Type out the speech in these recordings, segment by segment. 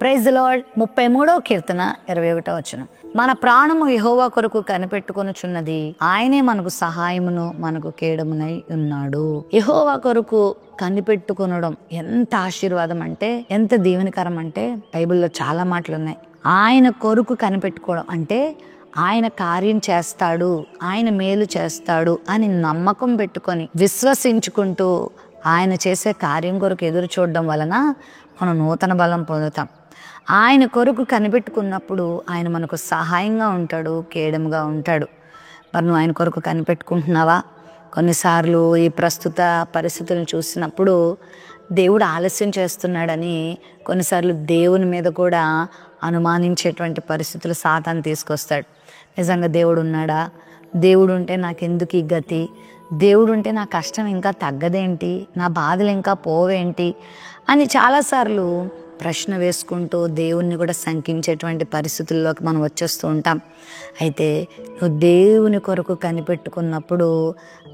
Praise the lord. 33వ కీర్తన 21వ వచనం. మన ప్రాణము యెహోవా కొరకు కనిపెట్టుకొనుచున్నది, ఆయనే మనకు సహాయమును మనకు కేడమునై ఉన్నాడు. యెహోవా కొరకు కనిపెట్టుకొనడం ఎంత ఆశీర్వాదం అంటే, ఎంత దీవెనకరం అంటే, బైబిల్లో చాలా మాటలు ఉన్నాయి. ఆయన కొరకు కనిపెట్టుకోవడం అంటే ఆయన కార్యం చేస్తాడు, ఆయన మేలు చేస్తాడు అని నమ్మకం పెట్టుకొని విశ్వసించుకుంటూ ఆయన చేసే కార్యం కొరకు ఎదురు చూడడం వలన మనం నూతన బలం పొందుతాం. ఆయన కొరకు కనిపెట్టుకున్నప్పుడు ఆయన మనకు సహాయంగా ఉంటాడు, కేడముగా ఉంటాడు. మరి నువ్వు ఆయన కొరకు కనిపెట్టుకుంటున్నావా? కొన్నిసార్లు ఈ ప్రస్తుత పరిస్థితులను చూసినప్పుడు దేవుడు ఆలస్యం చేస్తున్నాడని కొన్నిసార్లు దేవుని మీద కూడా అనుమానించేటువంటి పరిస్థితులు సాతాను తీసుకొస్తాడు. నిజంగా దేవుడు ఉన్నాడా? దేవుడు ఉంటే నాకెందుకు ఈ గతి? దేవుడు ఉంటే నా కష్టం ఇంకా తగ్గదేంటి? నా బాధలు ఇంకా పోవేంటి అని చాలాసార్లు ప్రశ్న వేసుకుంటూ దేవుణ్ణి కూడా శంకించేటువంటి పరిస్థితుల్లోకి మనం వచ్చేస్తూ ఉంటాం. అయితే నువ్వు దేవుని కొరకు కనిపెట్టుకున్నప్పుడు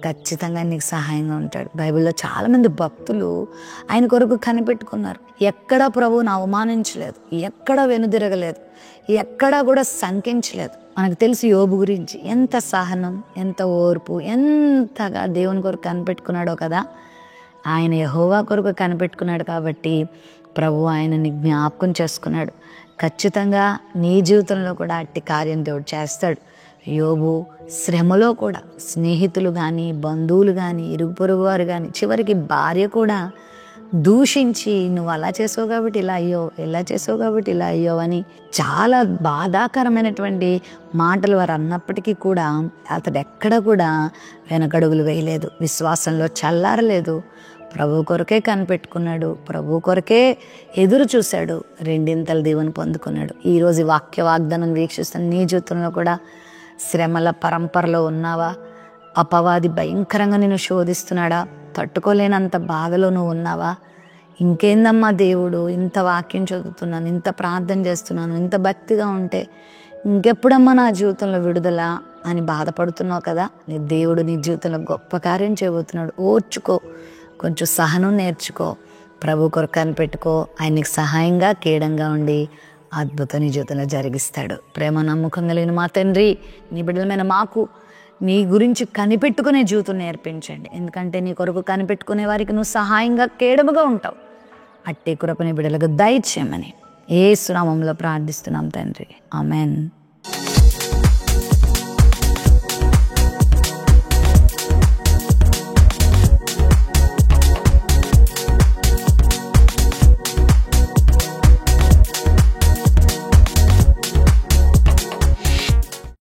ఖచ్చితంగా నీకు సహాయంగా ఉంటాడు. బైబిల్లో చాలామంది భక్తులు ఆయన కొరకు కనిపెట్టుకున్నారు. ఎక్కడా ప్రభువుని అవమానించలేదు, ఎక్కడా వెనుదిరగలేదు, ఎక్కడా కూడా శంకించలేదు. మనకు తెలుసు యోబు గురించి ఎంత సహనం, ఎంత ఓర్పు, ఎంతగా దేవుని కొరకు కనిపెట్టుకున్నాడో కదా. ఆయన యెహోవా కొరకు కనిపెట్టుకున్నాడు కాబట్టి ప్రభు ఆయనని జ్ఞాపకం చేసుకున్నాడు. ఖచ్చితంగా నీ జీవితంలో కూడా అట్టి కార్యం దేవుడు చేస్తాడు. యోబు శ్రమలో కూడా స్నేహితులు కానీ, బంధువులు కానీ, ఇరుగు పొరుగు వారు కానీ, చివరికి భార్య కూడా దూషించి నువ్వు అలా చేసావు కాబట్టి ఇలా అయ్యో, ఇలా చేసావు కాబట్టి ఇలా అయ్యో అని చాలా బాధాకరమైనటువంటి మాటలు వారు అన్నప్పటికీ కూడా అతడు ఎక్కడ కూడా వెనకడుగులు వేయలేదు, విశ్వాసంలో చల్లారలేదు. ప్రభు కొరకే కనిపెట్టుకున్నాడు, ప్రభు కొరకే ఎదురు చూశాడు, రెండింతల దీవెన పొందుకున్నాడు. ఈరోజు వాక్య వాగ్దానం వీక్షిస్తున్న నీ జీవితంలో కూడా శ్రమల పరంపరలో ఉన్నావా? అపవాది భయంకరంగా నిన్ను శోధిస్తున్నాడా? తట్టుకోలేనంత బాధలో నువ్వు ఉన్నావా? ఇంకేందమ్మా దేవుడు, ఇంత వాక్యం చదువుతున్నాను, ఇంత ప్రార్థన చేస్తున్నాను, ఇంత భక్తిగా ఉంటే ఇంకెప్పుడమ్మా నా జీవితంలో విడుదల అని బాధపడుతున్నావు కదా. నీ దేవుడు నీ జీవితంలో గొప్ప కార్యం చేయబోతున్నాడు. ఓర్చుకో, కొంచెం సహనం నేర్చుకో, ప్రభు కొరకు కనిపెట్టుకో. ఆయనకి సహాయంగా కేడంగా ఉండి అద్భుతం నీ జీవితంలో జరిగిస్తాడు. ప్రేమ నమ్మకం కలిగిన మా తండ్రి, నీ బిడ్డలమైన మాకు నీ గురించి కనిపెట్టుకునే జీవితం నేర్పించండి. ఎందుకంటే నీ కొరకు కనిపెట్టుకునే వారికి నువ్వు సహాయంగా కేడముగా ఉంటావు. అట్టి కృప నీ బిడ్డలకు దయచేయమని యేసు నామములో ప్రార్థిస్తున్నాం తండ్రి. ఆమెన్.